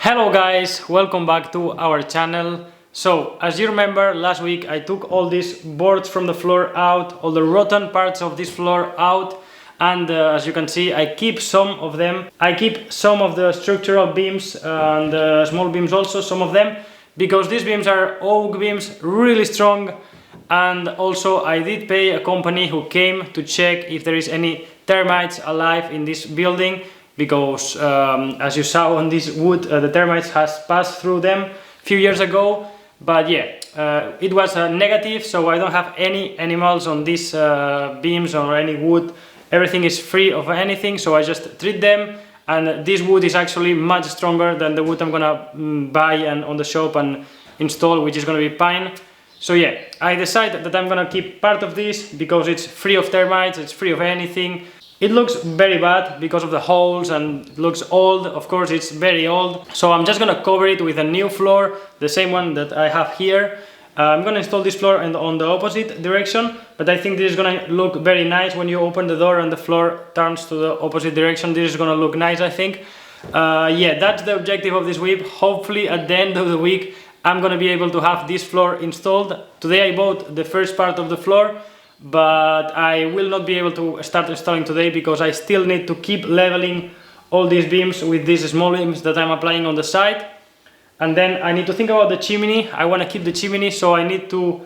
Hello guys, welcome back to our channel. So, as you remember, last week I took all these boards from the floor out, all the rotten parts of this floor out, and as you can see, I keep some of them. I keep some of the structural beams and the small beams also, some of them, because these beams are oak beams, really strong. And also I did pay a company who came to check if there is any termites alive in this building, because as you saw on this wood, the termites has passed through them a few years ago. But yeah, it was negative, so I don't have any animals on these beams or any wood. Everything is free of anything, so I just treat them. And this wood is actually much stronger than the wood I'm gonna buy and on the shop and install, which is gonna be pine. So yeah, I decided that I'm gonna keep part of this because it's free of termites, it's free of anything. It looks very bad because of the holes and looks old. Of course, it's very old. So I'm just gonna cover it with a new floor, the same one that I have here. I'm gonna install this floor on the opposite direction, but I think this is gonna look very nice when you open the door and the floor turns to the opposite direction. This is gonna look nice, I think. Yeah, that's the objective of this week. Hopefully at the end of the week, I'm gonna be able to have this floor installed. Today I bought the first part of the floor, but I will not be able to start installing today because I still need to keep leveling all these beams with these small beams that I'm applying on the side. And then I need to think about the chimney. I want to keep the chimney, so I need to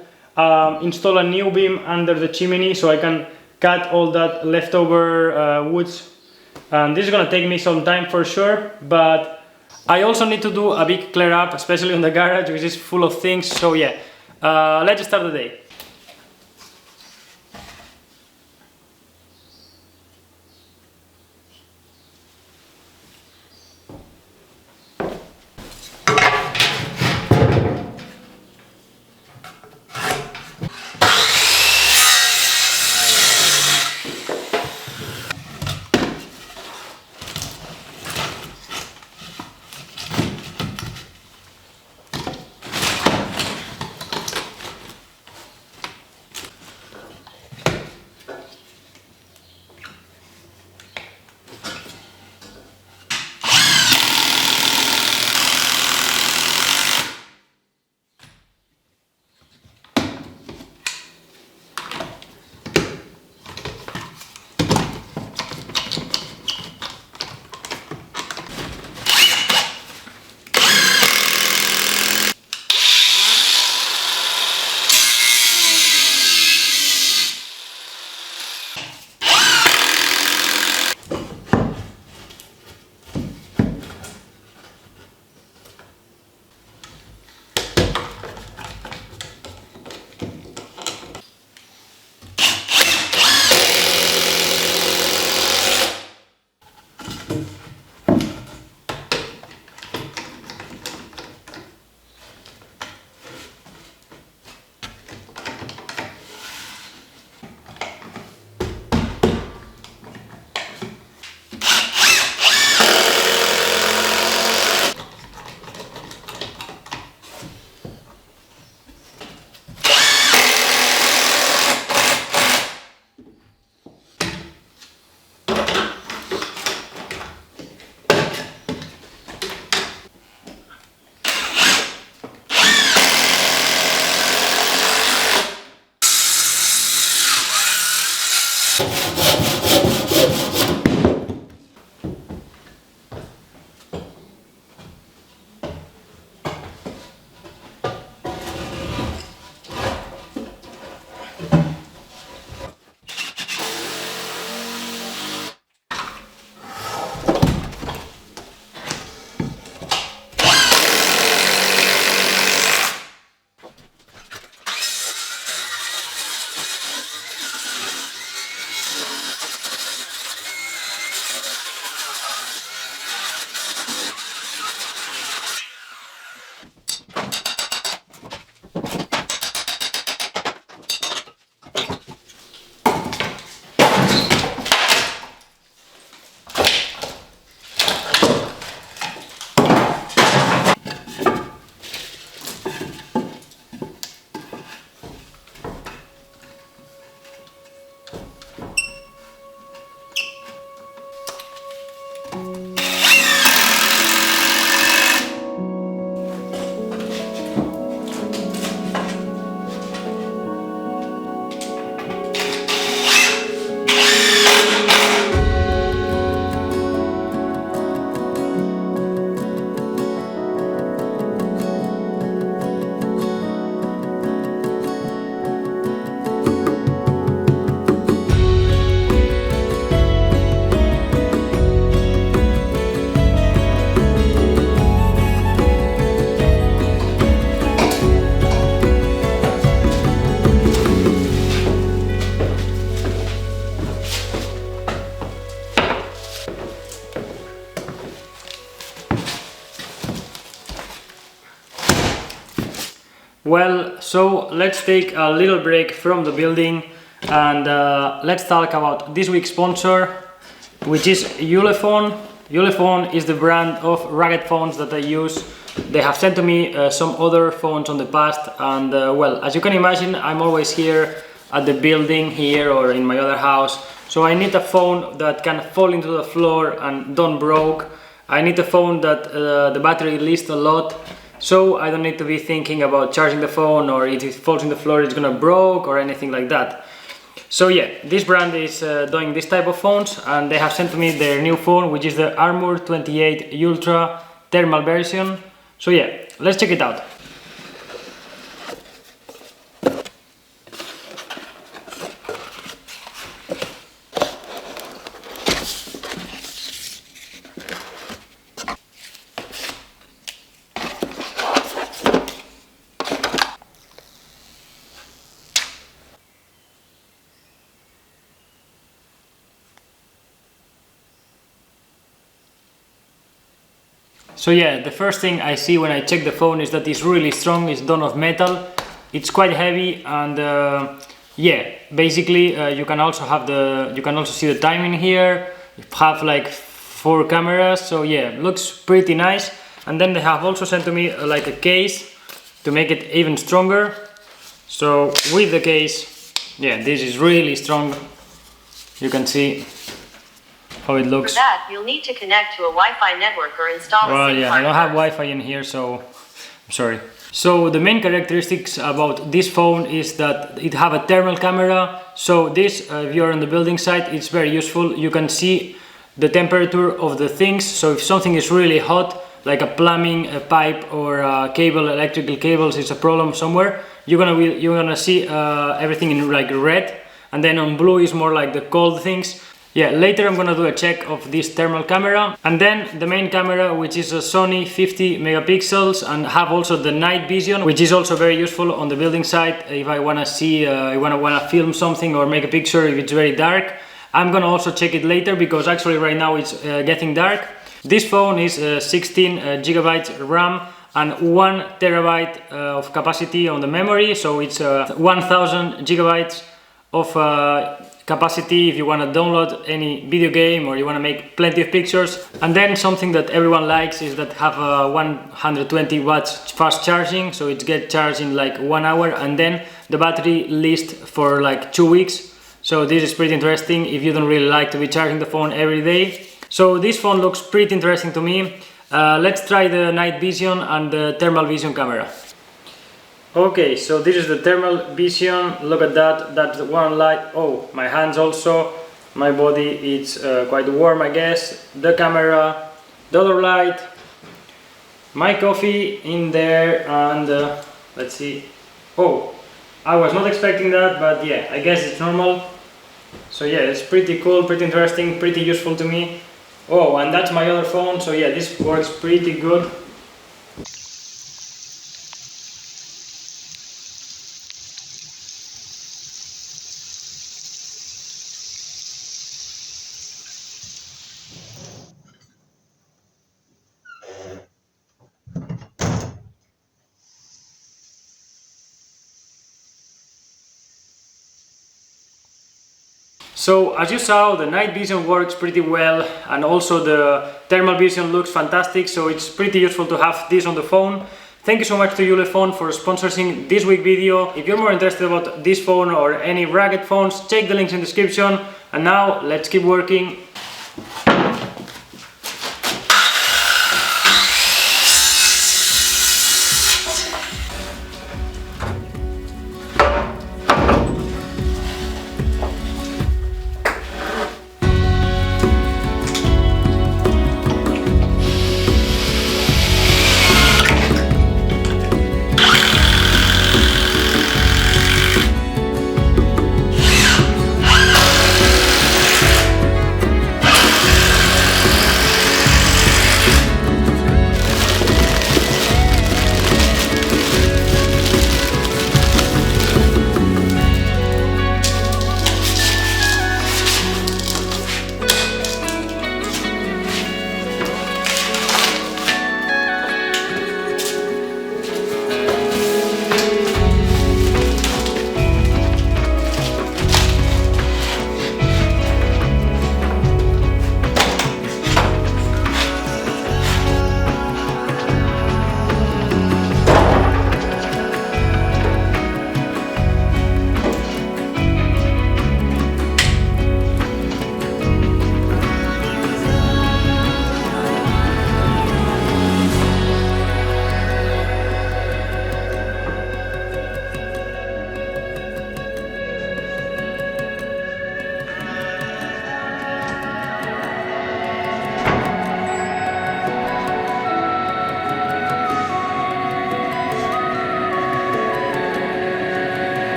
install a new beam under the chimney so I can cut all that leftover woods. And this is gonna take me some time for sure, but I also need to do a big clear up, especially on the garage, which is full of things. So yeah, let's start the day. Well, so let's take a little break from the building and let's talk about this week's sponsor, which is ULEFONE. ULEFONE is the brand of rugged phones that I use. They have sent to me some other phones on the past, and well, as you can imagine, I'm always here at the building here or in my other house, so I need a phone that can fall into the floor and don't broke. I need a phone that the battery lasts a lot, so I don't need to be thinking about charging the phone, or if it falls in the floor it's gonna broke or anything like that. So yeah, this brand is doing this type of phones, and they have sent to me their new phone, which is the Armor 28 Ultra thermal version. So yeah, let's check it out. So yeah, the first thing I see when I check the phone is that it's really strong. It's done of metal. It's quite heavy, and yeah, basically you can also see the timing here. You have like 4 cameras, so yeah, looks pretty nice. And then they have also sent to me like a case to make it even stronger. So with the case, yeah, this is really strong. You can see how it looks. For that, you'll need to connect to a Wi-Fi network or install a SIM card. Yeah, I don't have Wi-Fi in here, so I'm sorry. So the main characteristics about this phone is that it have a thermal camera. So this, if you're on the building site, it's very useful. You can see the temperature of the things. So if something is really hot, like a plumbing, a pipe, or a cable, electrical cables, is a problem somewhere, you're gonna see everything in like red, and then on blue is more like the cold things. Yeah, later I'm gonna do a check of this thermal camera. And then the main camera, which is a Sony 50 megapixels, and have also the night vision, which is also very useful on the building site if I wanna see, I wanna film something or make a picture if it's very dark. I'm gonna also check it later, because actually right now it's getting dark. This phone is 16 gigabytes RAM and 1 terabyte of capacity on the memory, so it's 1000 gigabytes of capacity if you want to download any video game or you want to make plenty of pictures. And then something that everyone likes is that have a 120 watts fast charging, so it gets charged in like 1 hour, and then the battery lasts for like 2 weeks. So this is pretty interesting if you don't really like to be charging the phone every day. So this phone looks pretty interesting to me. Let's try the night vision and the thermal vision camera. Okay, so this is the thermal vision. Look at that, that's the one light. Oh, my hands also, my body, it's quite warm, I guess. The camera, the other light, my coffee in there, and let's see. Oh, I was not expecting that, but yeah, I guess it's normal. So yeah, it's pretty cool, pretty interesting, pretty useful to me. Oh, and that's my other phone, so yeah, this works pretty good. So as you saw, the night vision works pretty well, and also the thermal vision looks fantastic, so it's pretty useful to have this on the phone. Thank you so much to ULEFONE for sponsoring this week's video. If you're more interested about this phone or any rugged phones, check the links in the description. And now let's keep working.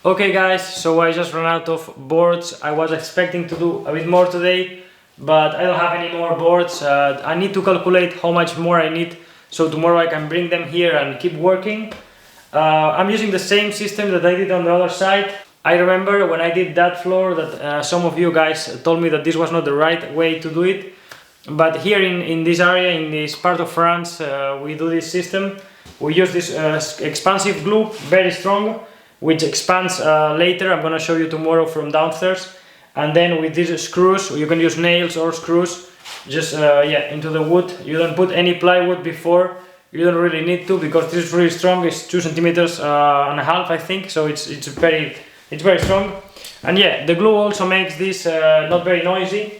Okay guys, so I just ran out of boards. I was expecting to do a bit more today, but I don't have any more boards. I need to calculate how much more I need, so tomorrow I can bring them here and keep working. I'm using the same system that I did on the other side. I remember when I did that floor that some of you guys told me that this was not the right way to do it. But here in this area, in this part of France, we do this system. We use this expansive glue, very strong, which expands later. I'm gonna show you tomorrow from downstairs. And then with these screws, you can use nails or screws, just yeah, into the wood. You don't put any plywood before. You don't really need to, because this is really strong. It's 2.5 centimeters, I think. So it's very strong. And yeah, the glue also makes this not very noisy.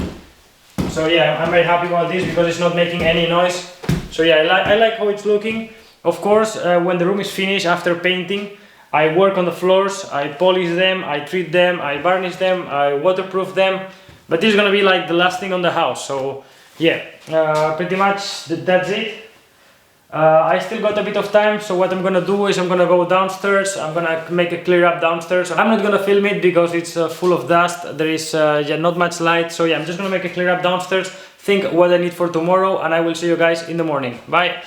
So yeah, I'm very happy about this because it's not making any noise. So yeah, I like how it's looking. Of course, when the room is finished after painting, I work on the floors, I polish them, I treat them, I varnish them, I waterproof them. But this is gonna be like the last thing on the house. So yeah, pretty much that's it. I still got a bit of time, so what I'm gonna do is I'm gonna go downstairs. I'm gonna make a clear up downstairs. I'm not gonna film it because it's full of dust. There is yeah, not much light, so yeah, I'm just gonna make a clear up downstairs, think what I need for tomorrow, and I will see you guys in the morning. Bye!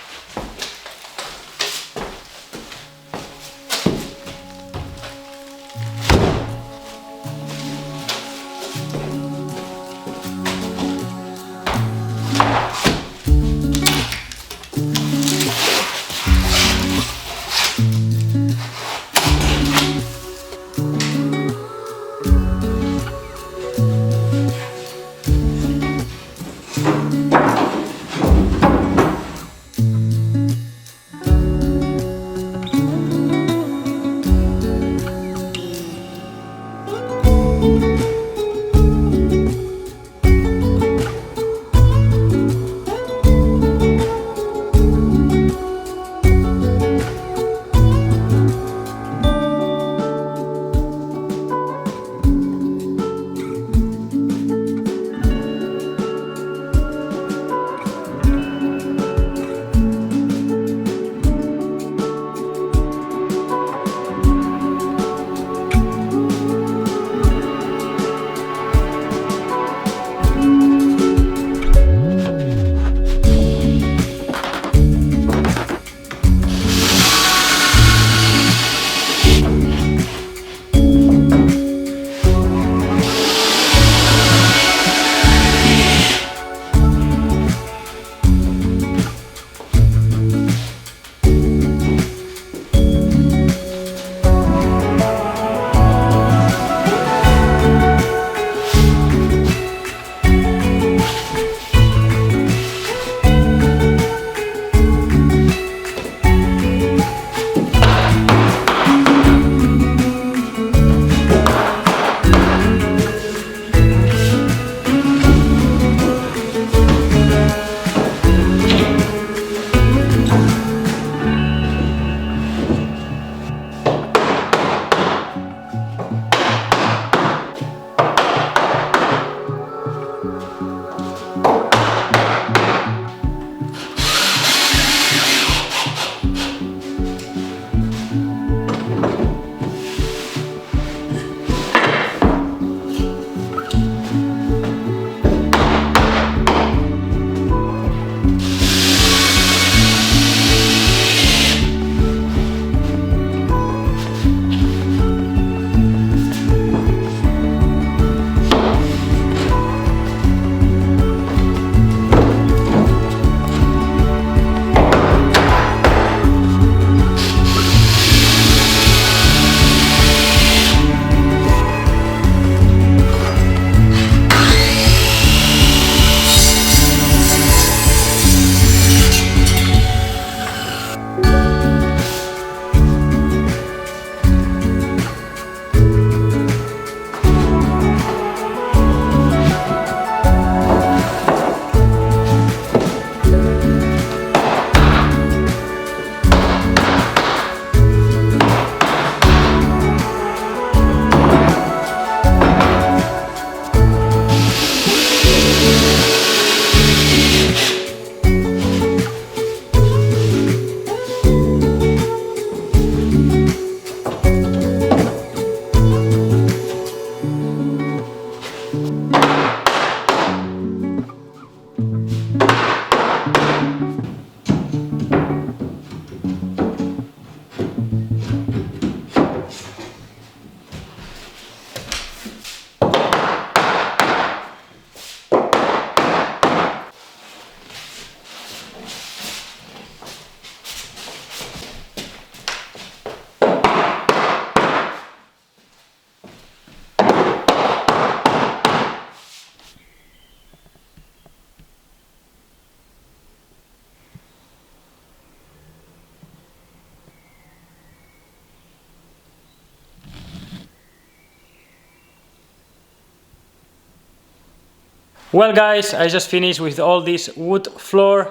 Well guys, I just finished with all this wood floor.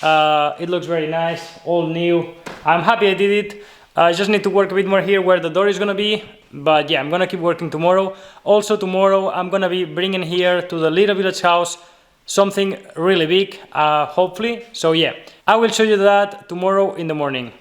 It looks very nice, all new. I'm happy I did it. I just need to work a bit more here where the door is gonna be. But yeah, I'm gonna keep working tomorrow. Also tomorrow I'm gonna be bringing here to the little village house something really big, hopefully. So yeah, I will show you that tomorrow in the morning.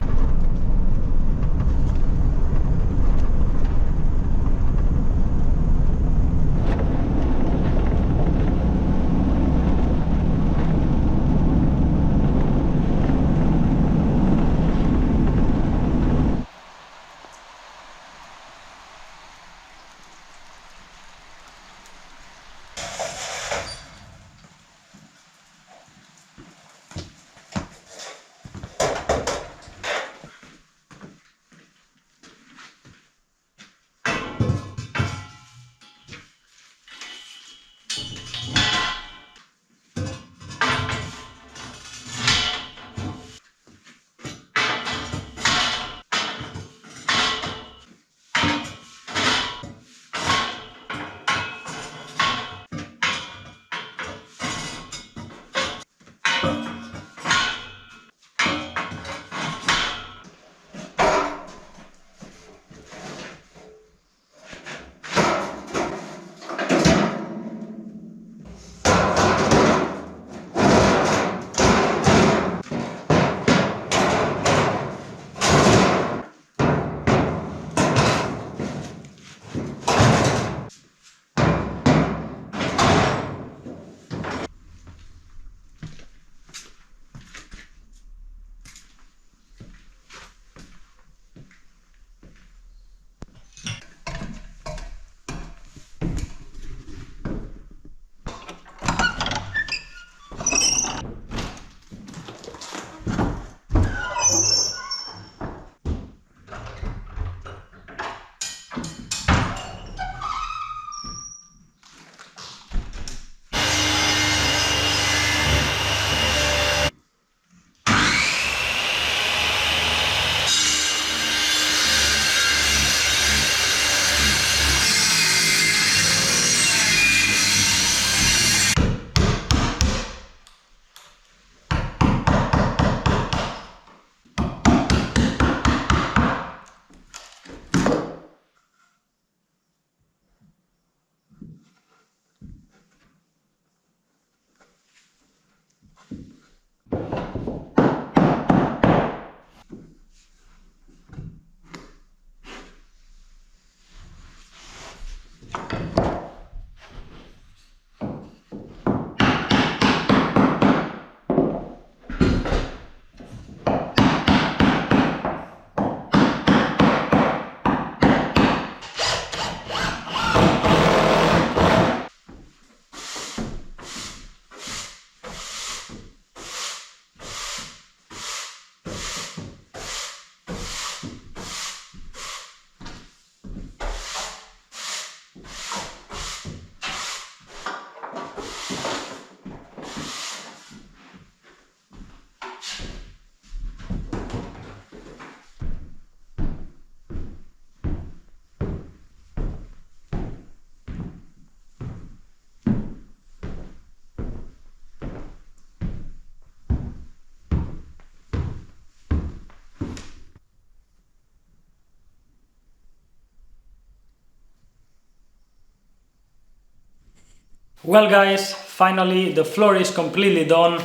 Well guys, finally the floor is completely done.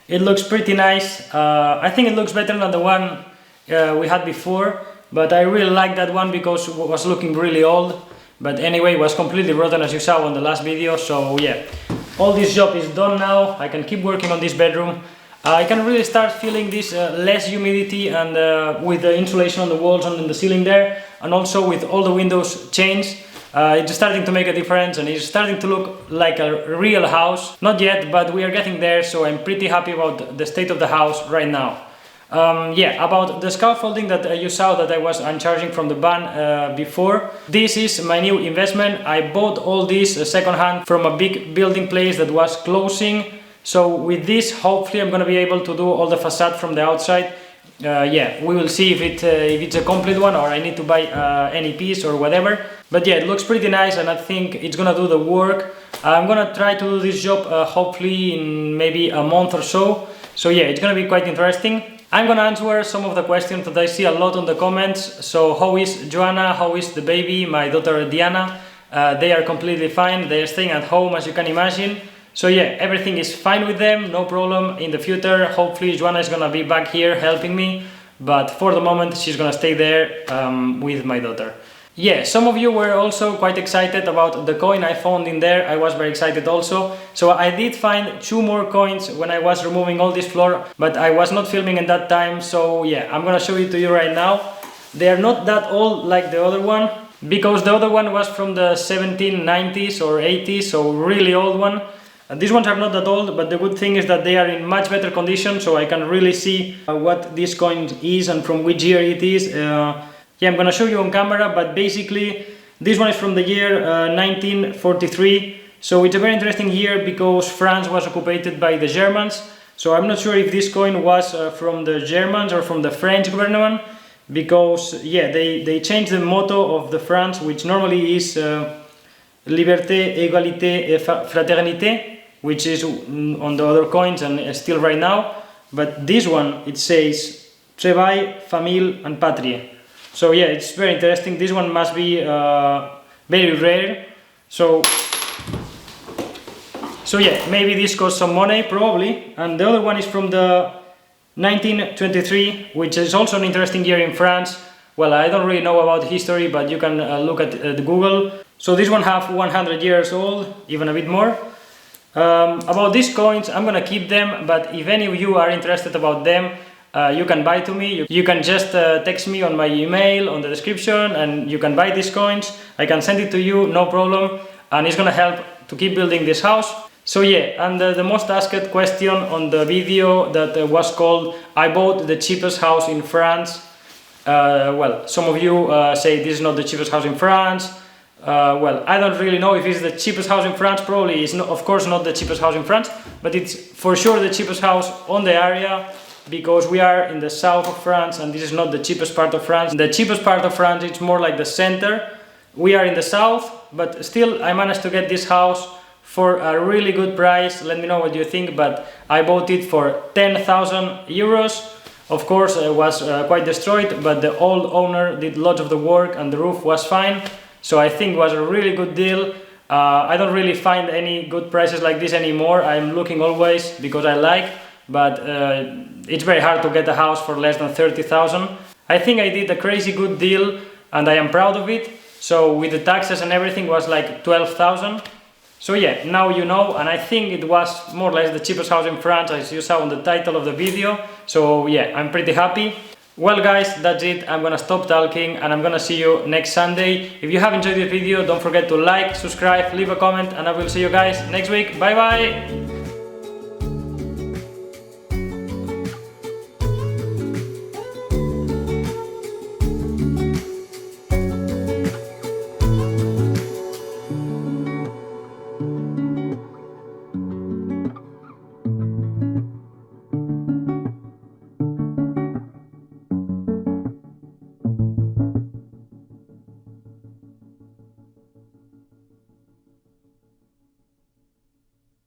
It looks pretty nice. I think it looks better than the one we had before, but I really like that one because it was looking really old. But anyway, it was completely rotten as you saw on the last video, so yeah. All this job is done now. I can keep working on this bedroom. I can really start feeling this less humidity, and with the insulation on the walls and in the ceiling there, and also with all the windows changed. It's starting to make a difference, and it's starting to look like a real house. Not yet, but we are getting there, so I'm pretty happy about the state of the house right now. Yeah, about the scaffolding that you saw that I'm charging from the van before. This is my new investment. I bought all this second-hand from a big building place that was closing. So with this, hopefully I'm gonna be able to do all the facade from the outside yeah, we will see if it's a complete one or I need to buy any piece or whatever. But yeah, it looks pretty nice, and I think it's gonna do the work. I'm gonna try to do this job hopefully in maybe a month or so. So yeah, it's gonna be quite interesting. I'm gonna answer some of the questions that I see a lot on the comments. So how is Joanna? How is the baby? My daughter Diana? They are completely fine. They are staying at home, as you can imagine. So yeah, everything is fine with them, no problem. In the future, hopefully Joanna is gonna be back here helping me, but for the moment she's gonna stay there with my daughter. Yeah, some of you were also quite excited about the coin I found in there. I was very excited also. So I did find 2 more coins when I was removing all this floor, but I was not filming in that time. So yeah, I'm gonna show it to you right now. They are not that old like the other one, because the other one was from the 1790s or 80s, so really old one. These ones are not that old, but the good thing is that they are in much better condition, so I can really see what this coin is and from which year it is. Yeah, I'm gonna show you on camera, but basically this one is from the year 1943. So it's a very interesting year because France was occupied by the Germans. So I'm not sure if this coin was from the Germans or from the French government, because yeah, they changed the motto of the France, which normally is Liberté, Égalité et Fraternité, which is on the other coins and still right now. But this one, it says Travail, Famille and Patrie. So yeah, it's very interesting. This one must be very rare. So yeah, maybe this costs some money, probably. And the other one is from the 1923, which is also an interesting year in France. Well, I don't really know about history, but you can look at the Google. So this one have 100 years old, even a bit more. About these coins, I'm gonna keep them, but if any of you are interested about them, you can buy to me. You can just text me on my email on the description and you can buy these coins. I can send it to you, no problem, and it's gonna help to keep building this house. So yeah, and the most asked question on the video that was called I bought the cheapest house in France. Well, some of you say this is not the cheapest house in France. Well, I don't really know if it's the cheapest house in France. Probably it's not, of course not the cheapest house in France, but it's for sure the cheapest house on the area, because we are in the south of France and this is not the cheapest part of France. The cheapest part of France is more like the center. We are in the south, but still I managed to get this house for a really good price. Let me know what you think, but I bought it for 10,000 euros. Of course, it was quite destroyed, but the old owner did lots of the work and the roof was fine. So I think it was a really good deal. I don't really find any good prices like this anymore. I'm looking always because I like, but it's very hard to get a house for less than 30,000. I think I did a crazy good deal and I am proud of it. So with the taxes and everything was like 12,000. So yeah, now you know, and I think it was more or less the cheapest house in France, as you saw on the title of the video. So yeah, I'm pretty happy. Well guys, that's it. I'm gonna stop talking and I'm gonna see you next Sunday. If you have enjoyed this video, don't forget to like, subscribe, leave a comment, and I will see you guys next week. Bye bye!